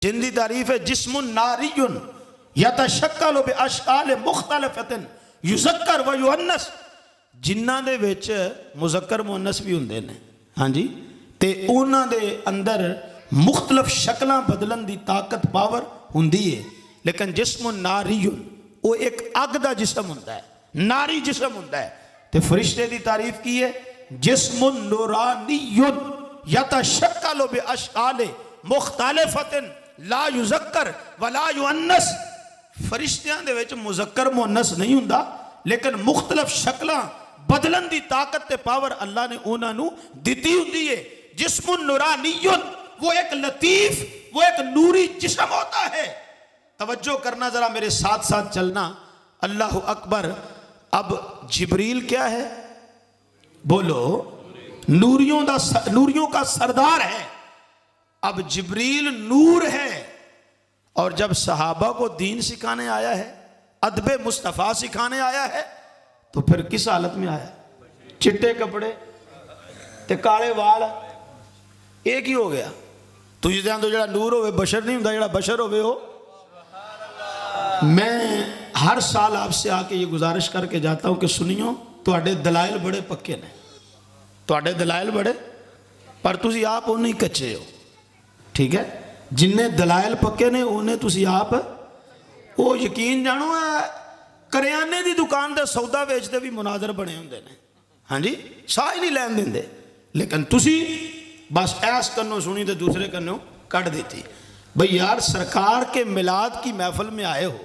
جن دی تعریف ہے جسم ناریٌ یتشکل باشکال مختلفۃ یذکر و یؤنث، جنہاں دے وچ مذکر مؤنث بھی ہوندے نے، ہاں جی، تے انہاں دے اندر مختلف شکلاں بدلن دی طاقت پاور ہوندی ہے، لیکن جسم ناریٌ وہ ایک اگ دا جسم ہوندا ہے، ناری جسم ہوندا ہے۔ تے فرشتے دی تعریف کی ہے جسم نورانی یتشکل باشکال مختلفۃ لا یذکر ولا یؤنث، فرشتیاں دے وچ مذکر مؤنث نہیں ہوندا، لیکن مختلف شکلاں بدلن دی طاقت تے پاور اللہ نے انہاں نو دتی ہوندی ہے۔ جسم نورانی، وہ ایک لطیف، وہ ایک نوری جسم ہوتا ہے۔ توجہ کرنا ذرا میرے ساتھ ساتھ چلنا، اللہ اکبر۔ اب جبریل کیا ہے؟ بولو، نوریوں کا سردار ہے۔ اب جبریل نور ہے، اور جب صحابہ کو دین سکھانے آیا ہے، ادب مصطفیٰ سکھانے آیا ہے، تو پھر کس حالت میں آیا؟ چٹے کپڑے تے کالے وال، ایک ہی ہو گیا۔ تو یہ تو جڑا نور ہوئے بشر نہیں ہوں، جڑا بشر ہوئے ہو۔ میں ہر سال آپ سے آ کے یہ گزارش کر کے جاتا ہوں کہ سنیو، تواڈے دلائل بڑے پکے نے، تواڈے دلائل بڑے، پر تسی آپ انہیں کچے ہو، ٹھیک ہے؟ جنہیں دلائل پکے نے انہیں تسی آپ وہ یقین جانو ہے، کریانے دی دکان دے سودا ویچ دے بھی مناظر بنے ہوندے نے، ہاں جی، ساہ ہی نہیں لین دیں دے، لیکن تسی بس ایس کنو سنی تے دوسرے کنو کٹ دیتی۔ بھئی یار، سرکار کے میلاد کی محفل میں آئے ہو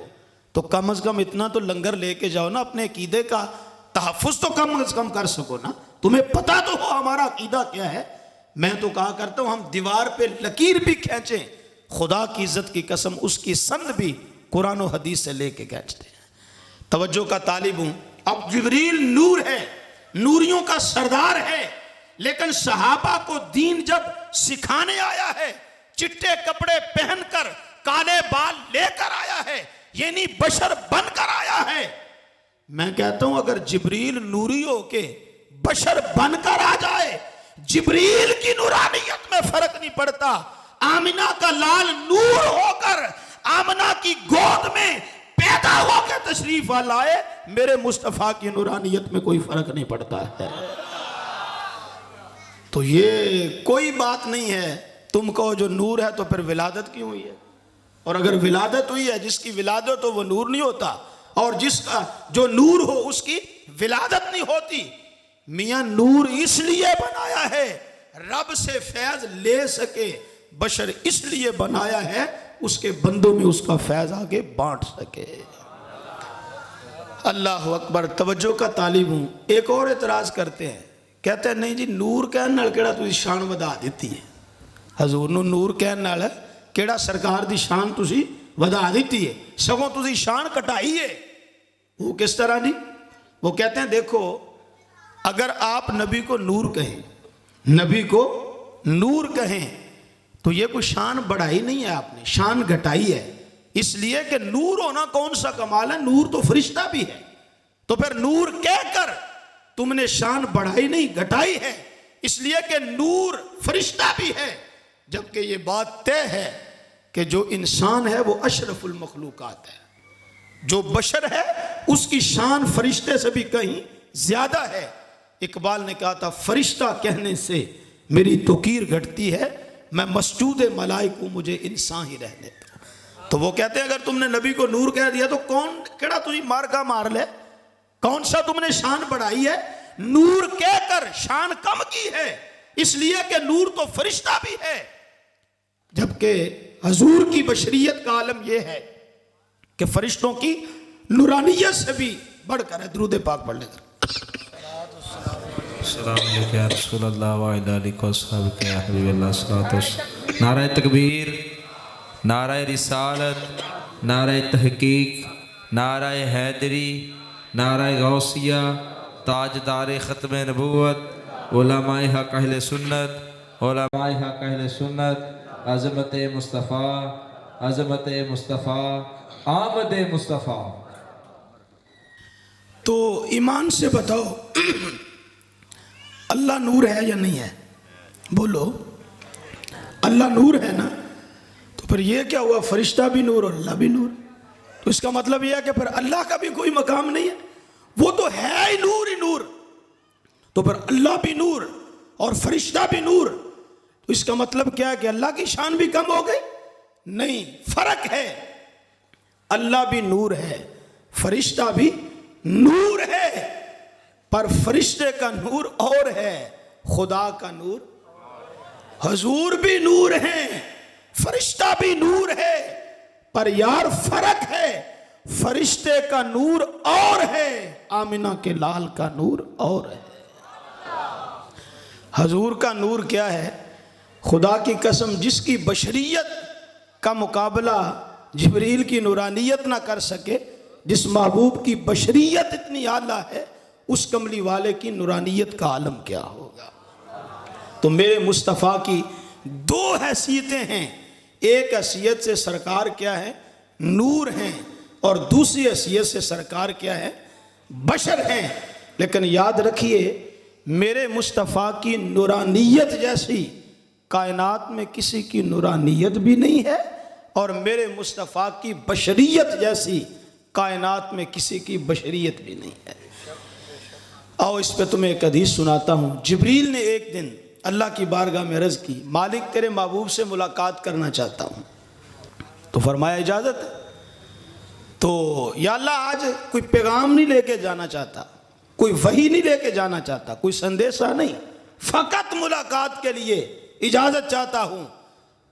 تو کم از کم اتنا تو لنگر لے کے جاؤ نا، اپنے عقیدے کا تحفظ تو کم از کم کر سکو نا، تمہیں پتہ تو ہو ہمارا عقیدہ کیا ہے۔ میں تو کہا کرتا ہوں ہم دیوار پہ لکیر بھی کھینچیں، خدا کی عزت کی قسم اس کی سند بھی قرآن و حدیث سے لے کے کھینچتے ہیں۔ توجہ کا طالب ہوں۔ اب جبریل نور ہے، نوریوں کا سردار ہے، لیکن صحابہ کو دین جب سکھانے آیا ہے، چٹے کپڑے پہن کر کالے بال لے کر آیا ہے، یعنی بشر بن کر آیا ہے۔ میں کہتا ہوں اگر جبریل نوری ہو کے بشر بن کر آ جائے، جبریل کی نورانیت میں فرق نہیں پڑتا۔ آمنہ کا لال نور ہو کر آمنہ کی گود میں پیدا ہو کے تشریف لائے، میرے مصطفیٰ کی نورانیت میں کوئی فرق نہیں پڑتا ہے۔ تو یہ کوئی بات نہیں ہے تم کہو جو نور ہے تو پھر ولادت کیوں ہوئی ہے؟ اور اگر ولادت ہوئی ہے، جس کی ولادت ہو وہ نور نہیں ہوتا، اور جس کا جو نور ہو اس کی ولادت نہیں ہوتی۔ میاں نور اس لیے بنایا ہے رب سے فیض لے سکے، بشر اس لیے بنایا ہے اس کے بندوں میں اس کا فیض آگے بانٹ سکے۔ اللہ اکبر۔ توجہ کا طالب ہوں۔ ایک اور اعتراض کرتے ہیں، کہتے ہیں نہیں جی نور کہنے نال کیڑا تسی شان ودا دیتی ہے، حضور نو نور کہنے نال کیڑا سرکار دی شان تسی ودا دیتی ہے، سگوں تسی شان کٹائی ہے۔ وہ کس طرح دی؟ وہ کہتے ہیں دیکھو، اگر آپ نبی کو نور کہیں، نبی کو نور کہیں تو یہ کوئی شان بڑھائی نہیں ہے، آپ نے شان گھٹائی ہے، اس لیے کہ نور ہونا کون سا کمال ہے، نور تو فرشتہ بھی ہے، تو پھر نور کہہ کر تم نے شان بڑھائی نہیں گھٹائی ہے، اس لیے کہ نور فرشتہ بھی ہے، جبکہ یہ بات طے ہے کہ جو انسان ہے وہ اشرف المخلوقات ہے، جو بشر ہے اس کی شان فرشتے سے بھی کہیں زیادہ ہے۔ اقبال نے کہا تھا فرشتہ کہنے سے میری توقیر گھٹتی ہے، میں مسجود ملائک ہوں مجھے انسان ہی رہنے دو۔ تو وہ کہتے ہیں اگر تم نے نبی کو نور کہہ دیا تو کون کیڑا تجھے مار کا مار لے، کون سا تم نے شان بڑھائی ہے؟ نور کہہ کر شان کم کی ہے، اس لیے کہ نور تو فرشتہ بھی ہے، جبکہ حضور کی بشریت کا عالم یہ ہے کہ فرشتوں کی نورانیت سے بھی بڑھ کر ہے۔ درود پاک پڑھ لے کر السلام علیکم یا رسول اللہ وعلیہ آلہ وصحبہ یا حبیب اللہ صلی اللہ علیہ وسلم۔ نعرہ تکبیر، نعرہ رسالت، نعرہ تحقیق، نعرہ حیدری، نعرہ غوثیہ، تاجدار ختم نبوت، علماء حق اہل سنت، علماء حق اہل سنت، عظمت مصطفیٰ، عظمت مصطفیٰ، آمد مصطفیٰ۔ تو ایمان سے بتاؤ اللہ نور ہے یا نہیں ہے؟ بولو، اللہ نور ہے نا؟ تو پھر یہ کیا ہوا؟ فرشتہ بھی نور اور اللہ بھی نور. تو اس کا مطلب یہ ہے کہ پھر اللہ کا بھی کوئی مقام نہیں ہے, وہ تو ہے ہی نور. تو پھر اللہ بھی نور اور فرشتہ بھی نور, تو اس کا مطلب کیا ہے کہ اللہ کی شان بھی کم ہو گئی؟ نہیں, فرق ہے. اللہ بھی نور ہے, فرشتہ بھی نور ہے, پر فرشتے کا نور اور ہے, خدا کا نور. حضور بھی نور ہیں, فرشتہ بھی نور ہے, پر یار فرق ہے, فرشتے کا نور اور ہے, آمنہ کے لال کا نور اور ہے. حضور کا نور کیا ہے؟ خدا کی قسم, جس کی بشریت کا مقابلہ جبریل کی نورانیت نہ کر سکے, جس محبوب کی بشریت اتنی اعلیٰ ہے, اس کملی والے کی نورانیت کا عالم کیا ہوگا. تو میرے مصطفیٰ کی دو حیثیتیں ہیں, ایک حیثیت سے سرکار کیا ہے؟ نور ہیں, اور دوسری حیثیت سے سرکار کیا ہے؟ بشر ہیں. لیکن یاد رکھیے, میرے مصطفیٰ کی نورانیت جیسی کائنات میں کسی کی نورانیت بھی نہیں ہے, اور میرے مصطفیٰ کی بشریت جیسی کائنات میں کسی کی بشریت بھی نہیں ہے. آؤ اس پہ تمہیں ایک حدیث سناتا ہوں. جبریل نے ایک دن اللہ کی بارگاہ میں عرض کی, مالک تیرے محبوب سے ملاقات کرنا چاہتا ہوں. تو فرمایا اجازت ہے. تو یا اللہ آج کوئی پیغام نہیں لے کے جانا چاہتا, کوئی وحی نہیں لے کے جانا چاہتا, کوئی سندیشہ نہیں, فقط ملاقات کے لیے اجازت چاہتا ہوں.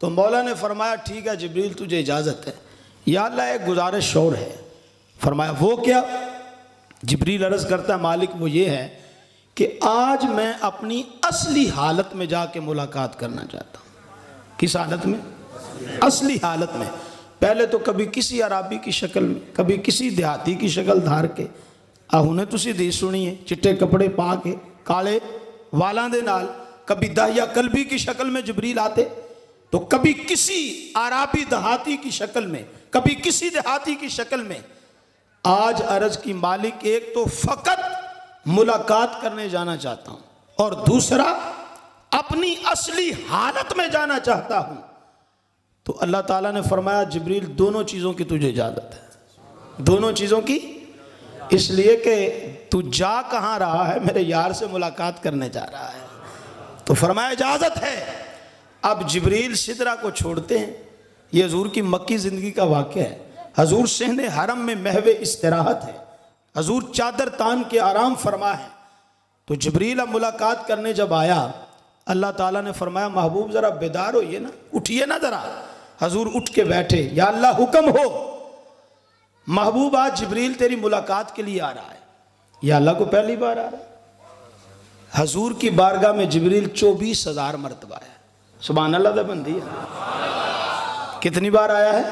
تو مولا نے فرمایا ٹھیک ہے جبریل تجھے اجازت ہے. یا اللہ ایک گزارش اور ہے. فرمایا وہ کیا؟ جبریل عرض کرتا ہے مالک وہ یہ ہے کہ آج میں اپنی اصلی حالت میں جا کے ملاقات کرنا چاہتا ہوں. کس حالت میں؟ اصلی حالت میں. پہلے تو کبھی کسی عرابی کی شکل میں, کبھی کسی دیہاتی کی شکل دھار کے, انہیں تسی دی سنی ہے, چٹے کپڑے پا کے کالے والاں دے نال, کبھی داہیا قلبی کی شکل میں جبریل آتے, تو کبھی کسی عرابی دیہاتی کی شکل میں, کبھی کسی دیہاتی کی شکل میں. آج عرض کی مالک ایک تو فقط ملاقات کرنے جانا چاہتا ہوں, اور دوسرا اپنی اصلی حالت میں جانا چاہتا ہوں. تو اللہ تعالیٰ نے فرمایا جبریل دونوں چیزوں کی تجھے اجازت ہے. دونوں چیزوں کی, اس لیے کہ تو جا کہاں رہا ہے؟ میرے یار سے ملاقات کرنے جا رہا ہے. تو فرمایا اجازت ہے. اب جبریل سدرہ کو چھوڑتے ہیں. یہ حضور کی مکی زندگی کا واقعہ ہے. حضور صحن حرم میں محو استراحت ہے, حضور چادر تان کے آرام فرما ہے. تو جبریل اب ملاقات کرنے جب آیا, اللہ تعالیٰ نے فرمایا محبوب ذرا بیدار ہوئیے نا, اٹھیے نا ذرا. حضور اٹھ کے بیٹھے, یا اللہ حکم ہو. محبوب آج جبریل تیری ملاقات کے لیے آ رہا ہے. یا اللہ کو پہلی بار آ رہا ہے. حضور کی بارگاہ میں جبریل 24,000 مرتبہ ہے. سبحان اللہ دا بندی ہے. کتنی بار آیا ہے؟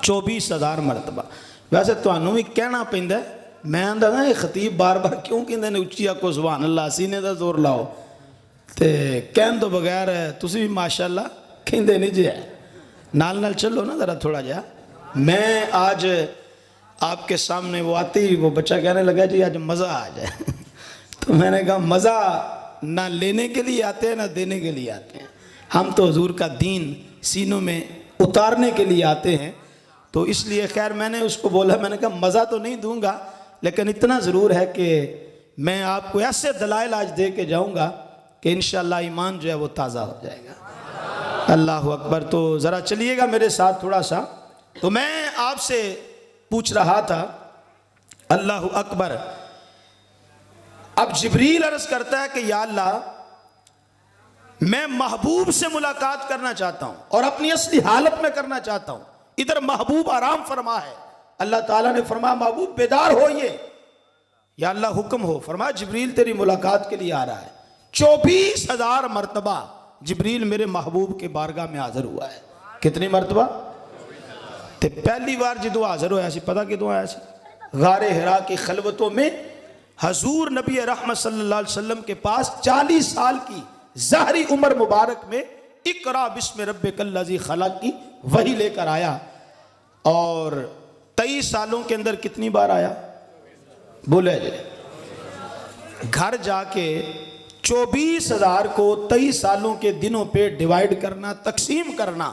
24,000 مرتبہ. ویسے تو انہوں بھی کہنا پہندا ہے, میں آندا نا یہ خطیب بار بار کیوں کہندے نے اچھی آکو سبحان اللہ, سینے دا زور لاؤ. تے کہن تو بغیر تسی بھی ماشاءاللہ کہندے نہیں جے, نال نال چلو نا ذرا تھوڑا جا. میں آج آپ کے سامنے وہ آتی, وہ بچہ کہنے لگا جی آج مزہ آ جائے. تو میں نے کہا مزہ نہ لینے کے لیے آتے ہیں نہ دینے کے لیے آتے ہیں, ہم تو حضور کا دین سینوں میں اتارنے کے لیے آتے ہیں. تو اس لیے خیر میں نے اس کو بولا, میں نے کہا مزہ تو نہیں دوں گا, لیکن اتنا ضرور ہے کہ میں آپ کو ایسے دلائل آج دے کے جاؤں گا کہ انشاءاللہ ایمان جو ہے وہ تازہ ہو جائے گا. اللہ اکبر. تو ذرا چلیے گا میرے ساتھ تھوڑا سا. تو میں آپ سے پوچھ رہا تھا, اللہ اکبر. اب جبریل عرض کرتا ہے کہ یا اللہ میں محبوب سے ملاقات کرنا چاہتا ہوں اور اپنی اصلی حالت میں کرنا چاہتا ہوں. ادھر محبوب آرام فرما ہے. اللہ تعالیٰ نے فرمایا محبوب بیدار ہوئیے. یا اللہ حکم ہو. فرمایا جبریل تیری ملاقات کے لیے آ رہا ہے. 24,000 مرتبہ جبریل میرے محبوب کے بارگاہ میں حاضر ہوا ہے. کتنی مرتبہ؟ تے پہلی بار جدو حاضر ہوا سی, پتہ کدوں آیا سی؟ غار حرا کی خلوتوں میں حضور نبی رحمت صلی اللہ علیہ وسلم کے پاس 40 سال کی ظاہری عمر مبارک میں اقرا بسم ربک الذی خلق کی وحی لے کر آیا. اور 23 سالوں کے اندر کتنی بار آیا؟ بولے جی. گھر جا کے 24,000 کو 23 سالوں کے دنوں پہ ڈیوائیڈ کرنا, تقسیم کرنا,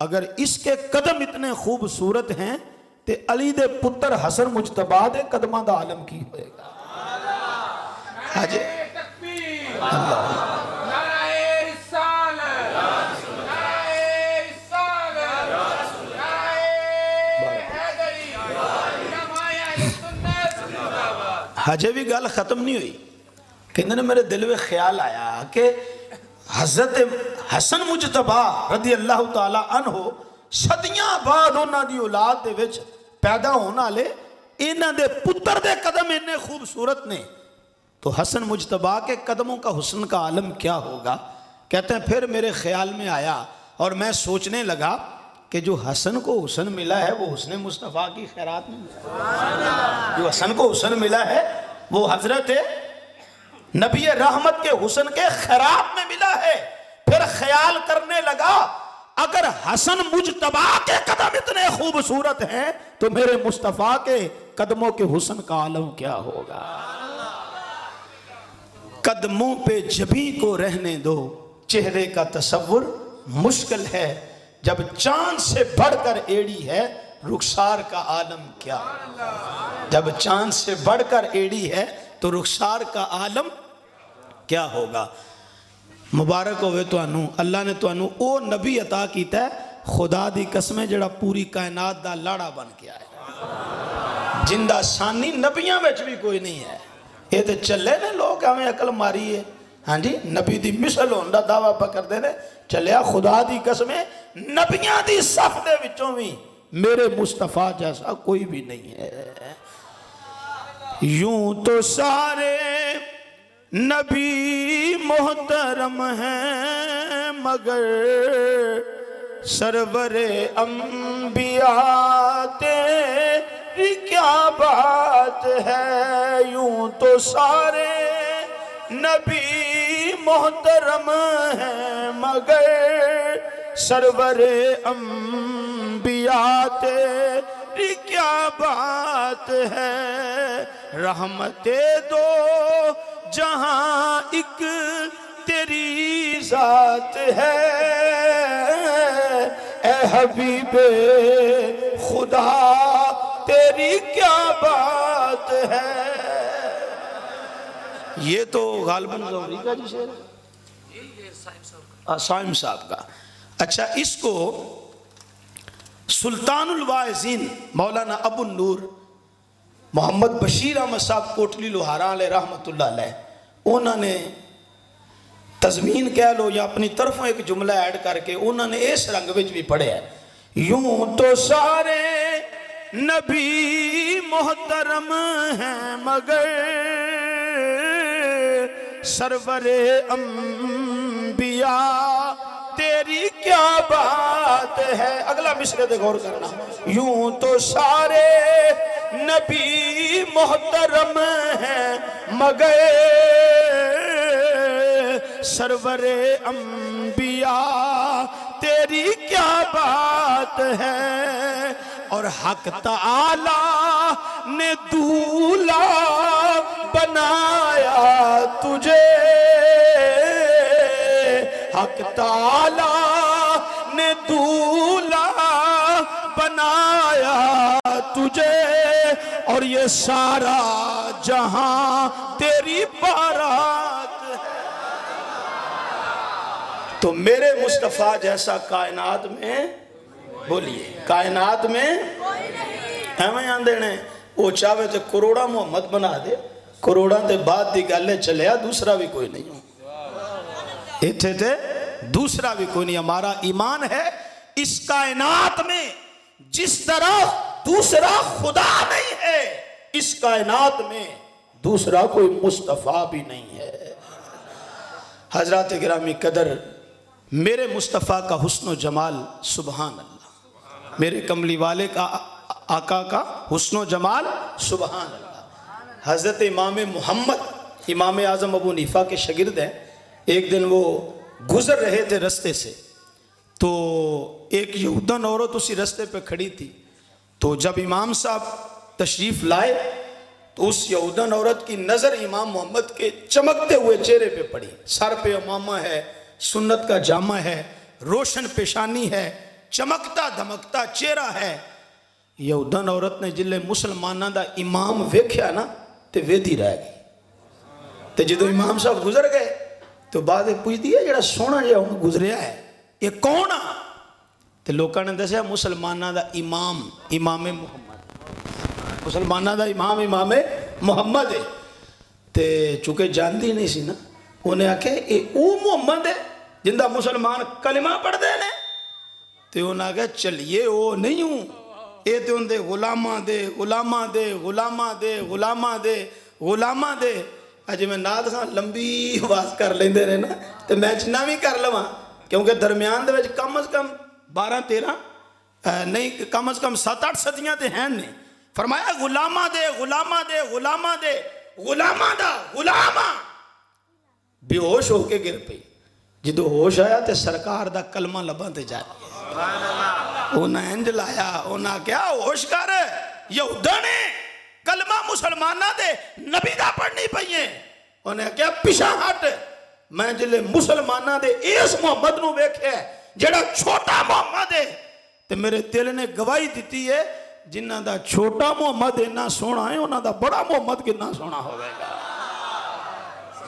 اگر اس کے قدم اتنے خوبصورت ہیں تے علی دے پتر حسن مجتبی دے قدماں دا عالم کی ہوئے گا. حاجی اللہ ہجے بھی گل ختم نہیں ہوئی. کہنے نے میرے دل میں خیال آیا کہ حضرت حسن مجتبی رضی اللہ تعالی عنہ صدیاں بعد انہاں دی اولاد دے وچ پیدا ہونے والے انہاں دے پتر دے قدم اتنے خوبصورت نے تو حسن مجتبی کے قدموں کا حسن کا عالم کیا ہوگا. کہتے ہیں پھر میرے خیال میں آیا اور میں سوچنے لگا کہ جو حسن کو حسن ملا ہے وہ حسن مصطفیٰ کی خیرات میں ملا. جو حسن کو حسن ملا ہے وہ حضرت نبی رحمت کے حسن کے خیرات میں ملا ہے. پھر خیال کرنے لگا اگر حسن مجتبی کے قدم اتنے خوبصورت ہیں تو میرے مصطفیٰ کے قدموں کے حسن کا عالم کیا ہوگا. قدموں پہ جبیں کو رہنے دو چہرے کا تصور مشکل ہے جب چاند سے بڑھ کر ایڑی ہے رخسار کا عالم کیا. جب چاند سے بڑھ کر ایڑی ہے تو رخسار کا عالم کیا ہوگا. مبارک ہوئے تو انہوں اللہ نے تو انہوں او نبی عطا کیتا ہے خدا دی قسمیں جڑا پوری کائنات دا لاڑا بن کے آئے. جندہ ثانی نبیاں میں بھی کوئی نہیں ہے. یہ تو چلے نے لوگ ہمیں عقل ماری ہے. ہاں جی نبی دی مثل ہوندا دعویٰ پکر دے نے چلیا خدا دی قسمیں نبیاں دی صف دے وچوں بھی میرے مصطفیٰ جیسا کوئی بھی نہیں ہے. یوں تو سارے نبی محترم ہیں مگر سرور انبیاء تیری کیا بات ہے. یوں تو سارے نبی محترم ہیں مگر سرور انبیاء تیری کیا بات ہے. رحمت دو جہاں ایک تیری ذات ہے اے حبیب خدا تیری کیا بات ہے. یہ تو غالباً زہری کا جی شعر ہے صائم صاحب کا. اچھا اس کو سلطان الواعظین مولانا ابو النور محمد بشیر احمد صاحب کوٹلی لوہارا علیہ رحمت اللہ علیہ انہوں نے تضمین کہہ لو یا اپنی طرفوں ایک جملہ ایڈ کر کے انہوں نے اس رنگ وچ بھی پڑھے ہے. یوں تو سارے نبی محترم ہیں مگر سرور انبیاء تیری کیا بات ہے. اگلا مصرع دے غور کرنا. یوں تو سارے نبی محترم ہیں مگر سرور انبیاء تیری کیا بات ہے. اور حق تعالی نے دولہا بنایا تجھے حق تعالی نے دولہا بنایا تجھے اور یہ سارا جہاں تیری بارات ہے. تو میرے مصطفیٰ جیسا کائنات میں بولیے کائنات میں ایویں آندے نے وہ چاہے تو کروڑا محمد بنا دے کروڑا تے بعد دی گلے چلیا دوسرا بھی کوئی نہیں ہوں اتھے تے دوسرا بھی کوئی نہیں. ہمارا ایمان ہے اس کائنات میں جس طرح دوسرا خدا نہیں ہے اس کائنات میں دوسرا کوئی مصطفیٰ بھی نہیں ہے. حضرات گرامی قدر میرے مصطفیٰ کا حسن و جمال سبحان اللہ. میرے کملی والے کا آقا کا حسن و جمال سبحان اللہ. حضرت امام محمد امام اعظم ابو حنیفہ کے شاگرد ہیں. ایک دن وہ گزر رہے تھے رستے سے تو ایک یہودن عورت اسی رستے پہ کھڑی تھی. تو جب امام صاحب تشریف لائے تو اس یہودن عورت کی نظر امام محمد کے چمکتے ہوئے چہرے پہ پڑی. سر پہ امامہ ہے سنت کا جامہ ہے روشن پیشانی ہے ਚਮਕਦਾ ਧਮਕਦਾ ਚਿਹਰਾ ਹੈ। ਯਹੂਦਨ ਔਰਤ ਨੇ ਜਿਲੇ ਮੁਸਲਮਾਨਾਂ ਦਾ ਇਮਾਮ ਵੇਖਿਆ ਨਾ ਤੇ ਵੇਦੀ ਰਹਿ ਗਈ। ਤੇ ਜਦੋਂ ਇਮਾਮ ਸਾਹਿਬ ਗੁਜ਼ਰ ਗਏ ਤੇ ਬਾਅਦ ਪੁੱਛਦੀ ਹੈ ਜਿਹੜਾ ਸੋਹਣਾ ਜਿਹਾ ਹੁਣ ਗੁਜ਼ਰਿਆ ਹੈ ਇਹ ਕੌਣ ਆ? ਤੇ ਲੋਕਾਂ ਨੇ ਦੱਸਿਆ ਮੁਸਲਮਾਨਾਂ ਦਾ ਇਮਾਮ ਇਮਾਮੇ ਮੁਹੰਮਦ, ਮੁਸਲਮਾਨਾਂ ਦਾ ਇਮਾਮ ਇਮਾਮੇ ਮੁਹੰਮਦ ਹੈ। ਤੇ ਚੁੱਕੇ ਜਾਣਦੀ ਨਹੀਂ ਸੀ ਨਾ, ਉਹਨੇ ਆਖਿਆ ਇਹ ਉਹ ਮੁਹੰਮਦ ਹੈ ਜਿੰਦਾ ਮੁਸਲਮਾਨ ਕਲਮਾ ਪੜ੍ਹਦੇ ਨੇ। ਤੇ ਉਹਨਾਂ ਆਖਿਆ ਚੱਲੀਏ ਉਹ ਨਹੀਂ ਹੂੰ, ਇਹ ਤੇ ਉਹਦੇ ਗੁਲਾਮਾਂ ਦੇ ਗੁਲਾਮਾਂ ਦੇ ਗੁਲਾਮਾਂ ਦੇ ਗੁਲਾਮਾਂ ਦੇ ਗੁਲਾਮਾਂ ਦੇ। ਅਜੇ ਮੈਂ ਨਾਦ ਖਾਂ ਲੰਬੀ ਆਵਾਜ਼ ਕਰ ਲੈਂਦੇ ਨੇ ਨਾ ਤੇ ਮੈਂ ਜਿੰਨਾ ਵੀ ਕਰ ਲਵਾਂ, ਕਿਉਂਕਿ ਦਰਮਿਆਨ ਦੇ ਵਿੱਚ ਕਮ ਅਜ਼ ਕਮ 12-13 ਨਹੀਂ ਕਮ ਅਜ਼ ਕਮ 7-8 ਸਦੀਆਂ ਤੇ ਹੈ ਨੇ। ਫਰਮਾਇਆ ਗੁਲਾਮਾਂ ਦੇ ਗੁਲਾਮਾਂ ਦੇ ਗੁਲਾਮਾਂ ਦੇ ਗੁਲਾਮਾਂ ਦਾ ਗੁਲਾਮ ਆ। ਬੇਹੋਸ਼ ਹੋ ਕੇ ਗਿਰ ਪਈ। ਜਦੋਂ ਹੋਸ਼ ਆਇਆ ਤੇ ਸਰਕਾਰ ਦਾ ਕਲਮਾ ਲੱਭਾਂ ਤੇ ਜਾ ਉਹਨਾਂ ਇੰਜ ਲਾਇਆ, ਉਹਨਾਂ ਕਿਹਾ ਹੋਸ਼ ਕਰ, ਯਹੂਦਾਂ ਨੇ ਕਲਮਾ ਮੁਸਲਮਾਨਾਂ ਦੇ ਨਬੀ ਦਾ ਪੜ੍ਹਨੀ ਪਈਏ। ਉਹਨੇ ਕਿਹਾ ਪਿਛਾ ਹਟ, ਮੈਂ ਜਿਲੇ ਮੁਸਲਮਾਨਾਂ ਦੇ ਇਸ ਮੁਹੰਮਦ ਨੂੰ ਵੇਖਿਆ ਜਿਹੜਾ ਛੋਟਾ ਮੁਹੰਮਦ ਹੈ ਤੇ ਮੇਰੇ ਦਿਲ ਨੇ ਗਵਾਹੀ ਦਿੱਤੀ ਹੈ ਜਿਨ੍ਹਾਂ ਦਾ ਛੋਟਾ ਮੁਹੰਮਦ ਇੰਨਾ ਸੋਹਣਾ ਹੈ ਉਹਨਾਂ ਦਾ ਬੜਾ ਮੁਹੰਮਦ ਕਿੰਨਾ ਸੋਹਣਾ ਹੋਵੇਗਾ।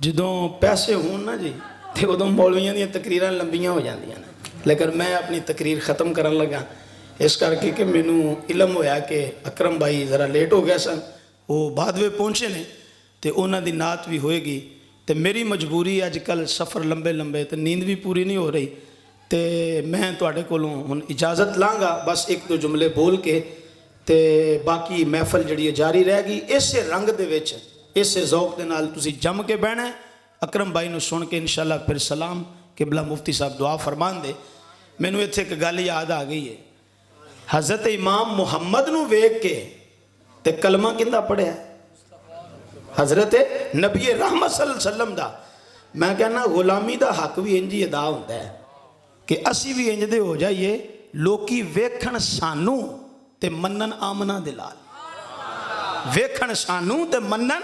ਜਦੋਂ ਪੈਸੇ ਹੋਣ ਨਾ ਜੀ ਤੇ ਉਦੋਂ ਮੌਲਵੀਆਂ ਦੀਆਂ ਤਕਰੀਰਾਂ ਲੰਬੀਆਂ ਹੋ ਜਾਂਦੀਆਂ ਨੇ। ਲੇਕਿਨ ਮੈਂ ਆਪਣੀ ਤਕਰੀਰ ਖਤਮ ਕਰਨ ਲੱਗਾ ਇਸ ਕਰਕੇ ਕਿ ਮੈਨੂੰ ਇਲਮ ਹੋਇਆ ਕਿ ਅਕਰਮ ਭਾਈ ਜ਼ਰਾ ਲੇਟ ਹੋ ਗਿਆ ਸਨ, ਉਹ ਬਾਅਦ ਵਿੱਚ ਪਹੁੰਚੇ ਨੇ ਤੇ ਉਹਨਾਂ ਦੀ ਨਾਤ ਵੀ ਹੋਏਗੀ। ਤੇ ਮੇਰੀ ਮਜਬੂਰੀ ਅੱਜ ਕੱਲ੍ਹ ਸਫ਼ਰ ਲੰਬੇ ਲੰਬੇ ਤੇ ਨੀਂਦ ਵੀ ਪੂਰੀ ਨਹੀਂ ਹੋ ਰਹੀ ਤੇ ਮੈਂ ਤੁਹਾਡੇ ਕੋਲੋਂ ਹੁਣ ਇਜਾਜ਼ਤ ਲਾਂਗਾ ਬਸ ਇੱਕ ਦੋ ਜੁਮਲੇ ਬੋਲ ਕੇ ਤੇ ਬਾਕੀ ਮਹਿਫਲ ਜਿਹੜੀ ਹੈ ਜਾਰੀ ਰਹੇਗੀ। ਇਸੇ ਰੰਗ ਦੇ ਵਿੱਚ ਇਸੇ ਜ਼ੌਕ ਦੇ ਨਾਲ ਤੁਸੀਂ ਜੰਮ ਕੇ ਬਹਿਣਾ। ਅਕਰਮ ਭਾਈ ਨੂੰ ਸੁਣ ਕੇ ਇਨਸ਼ਾਅੱਲਾ ਫਿਰ ਸਲਾਮ ਕਿਬਲਾ ਮੁਫਤੀ ਸਾਹਿਬ ਦੁਆ ਫਰਮਾਨ ਦੇ। ਮੈਨੂੰ ਇੱਥੇ ਇੱਕ ਗੱਲ ਯਾਦ ਆ ਗਈ ਹੈ, ਹਜ਼ਰਤ ਇਮਾਮ ਮੁਹੰਮਦ ਨੂੰ ਵੇਖ ਕੇ ਤੇ ਕਲਮਾ ਕਿੰਦਾ ਪੜਿਆ ਹਜ਼ਰਤ ਨਬੀ ਰਹਿਮਤ ਸੱਲੱਲਾਹੁ ਅਲੈਹਿ ਵਸੱਲਮ ਦਾ। ਮੈਂ ਕਹਿੰਦਾ ਗੁਲਾਮੀ ਦਾ ਹੱਕ ਵੀ ਇੰਜ ਹੀ ਅਦਾ ਹੁੰਦਾ ਹੈ ਕਿ ਅਸੀਂ ਵੀ ਇੰਜ ਦੇ ਹੋ ਜਾਈਏ ਲੋਕੀ ਵੇਖਣ ਸਾਨੂੰ ਤੇ ਮੰਨਣ ਆਮਨਾ ਦੇ ਲਾਲ, ਵੇਖਣ ਸਾਨੂੰ ਤੇ ਮੰਨਣ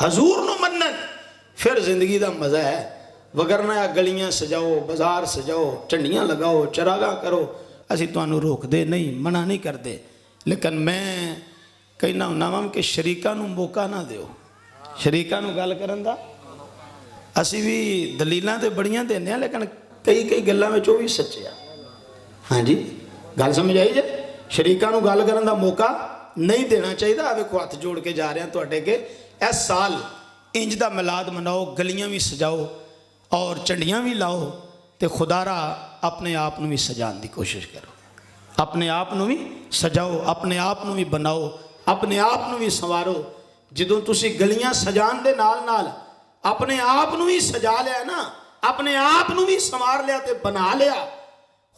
ਹਜ਼ੂਰ ਨੂੰ ਮੰਨਣ, ਫਿਰ ਜ਼ਿੰਦਗੀ ਦਾ ਮਜ਼ਾ ਹੈ। ਵਗਰਨਾ ਗਲੀਆਂ ਸਜਾਓ, ਬਾਜ਼ਾਰ ਸਜਾਓ, ਝੰਡੀਆਂ ਲਗਾਓ, ਚਰਾਗਾ ਕਰੋ, ਅਸੀਂ ਤੁਹਾਨੂੰ ਰੋਕਦੇ ਨਹੀਂ, ਮਨਾ ਨਹੀਂ ਕਰਦੇ। ਲੇਕਿਨ ਮੈਂ ਕਹਿਣਾ ਹੁੰਦਾ ਵਾਂ ਕਿ ਸ਼ਰੀਕਾਂ ਨੂੰ ਮੌਕਾ ਨਾ ਦਿਓ, ਸ਼ਰੀਕਾਂ ਨੂੰ ਗੱਲ ਕਰਨ ਦਾ। ਅਸੀਂ ਵੀ ਦਲੀਲਾਂ ਤੇ ਬੜੀਆਂ ਦਿੰਦੇ ਹਾਂ ਲੇਕਿਨ ਕਈ ਗੱਲਾਂ ਵਿੱਚ ਉਹ ਵੀ ਸੱਚੇ ਆ। ਹਾਂਜੀ ਗੱਲ ਸਮਝ ਆਈ ਜੇ? ਸ਼ਰੀਕਾਂ ਨੂੰ ਗੱਲ ਕਰਨ ਦਾ ਮੌਕਾ ਨਹੀਂ ਦੇਣਾ ਚਾਹੀਦਾ। ਆ ਵੇਖੋ ਹੱਥ ਜੋੜ ਕੇ ਜਾ ਰਹੇ ਹਾਂ ਤੁਹਾਡੇ ਅੱਗੇ, ਇਸ ਸਾਲ ਇੰਜ ਦਾ ਮਿਲਾਦ ਮਨਾਓ, ਗਲੀਆਂ ਵੀ ਸਜਾਓ ਔਰ ਝੰਡੀਆਂ ਵੀ ਲਾਓ ਤੇ ਖੁਦਾਰਾ ਆਪਣੇ ਆਪ ਨੂੰ ਵੀ ਸਜਾਉਣ ਦੀ ਕੋਸ਼ਿਸ਼ ਕਰੋ, ਆਪਣੇ ਆਪ ਨੂੰ ਵੀ ਸਜਾਓ, ਆਪਣੇ ਆਪ ਨੂੰ ਵੀ ਬਣਾਓ, ਆਪਣੇ ਆਪ ਨੂੰ ਵੀ ਸੰਵਾਰੋ। ਜਦੋਂ ਤੁਸੀਂ ਗਲੀਆਂ ਸਜਾਉਣ ਦੇ ਨਾਲ ਨਾਲ ਆਪਣੇ ਆਪ ਨੂੰ ਵੀ ਸਜਾ ਲਿਆ ਨਾ, ਆਪਣੇ ਆਪ ਨੂੰ ਵੀ ਸੰਵਾਰ ਲਿਆ ਤੇ ਬਣਾ ਲਿਆ,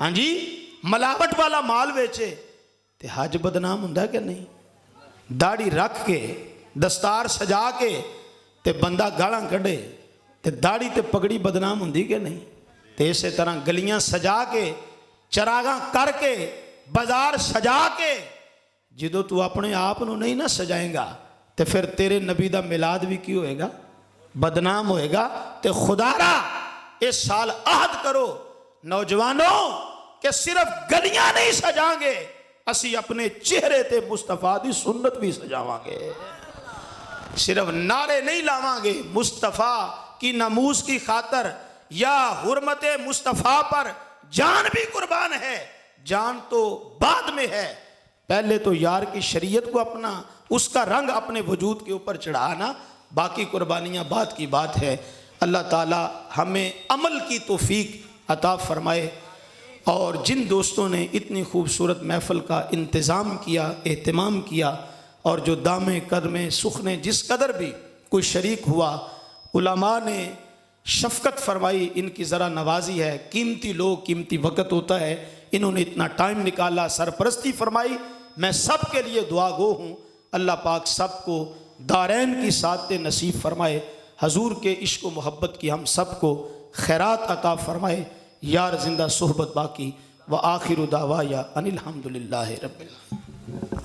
ہاں جی ملاوٹ والا مال ویچے تے حج بدنام ہوندا کہ نہیں؟ داڑھی رکھ کے دستار سجا کے تے بندہ گالاں کڈے تے داڑھی تے پگڑی بدنام ہوندی کہ نہیں؟ تے اسی طرح گلیاں سجا کے چراغاں کر کے بازار سجا کے جدو تو اپنے آپ نو نہیں نہ سجائیں گا تے پھر تیرے نبی دا میلاد بھی کی ہوئے گا؟ بدنام ہوئے گا۔ تے خدا را اس سال عہد کرو نوجوانوں کہ صرف گلیاں نہیں سجاں گے، اسی اپنے چہرے تے مصطفیٰ دی سنت بھی سجاواں گے۔ صرف نعرے نہیں لاواں گے، مصطفیٰ کی ناموس کی خاطر یا حرمت مصطفیٰ پر جان بھی قربان ہے۔ جان تو بعد میں ہے، پہلے تو یار کی شریعت کو اپنا اس کا رنگ اپنے وجود کے اوپر چڑھانا، باقی قربانیاں بعد کی بات ہے۔ اللہ تعالی ہمیں عمل کی توفیق عطا فرمائے۔ اور جن دوستوں نے اتنی خوبصورت محفل کا انتظام کیا، اہتمام کیا، اور جو دامے قدمے سخنے جس قدر بھی کوئی شریک ہوا، علماء نے شفقت فرمائی، ان کی ذرا نوازی ہے، قیمتی لوگ، قیمتی وقت ہوتا ہے، انہوں نے اتنا ٹائم نکالا، سرپرستی فرمائی، میں سب کے لیے دعا گو ہوں۔ اللہ پاک سب کو دارین کی سعادت نصیب فرمائے، حضور کے عشق و محبت کی ہم سب کو خیرات عطا فرمائے۔ یار زندہ صحبت باقی، وآخر دعوایا ان الحمدللہ رب العالمین۔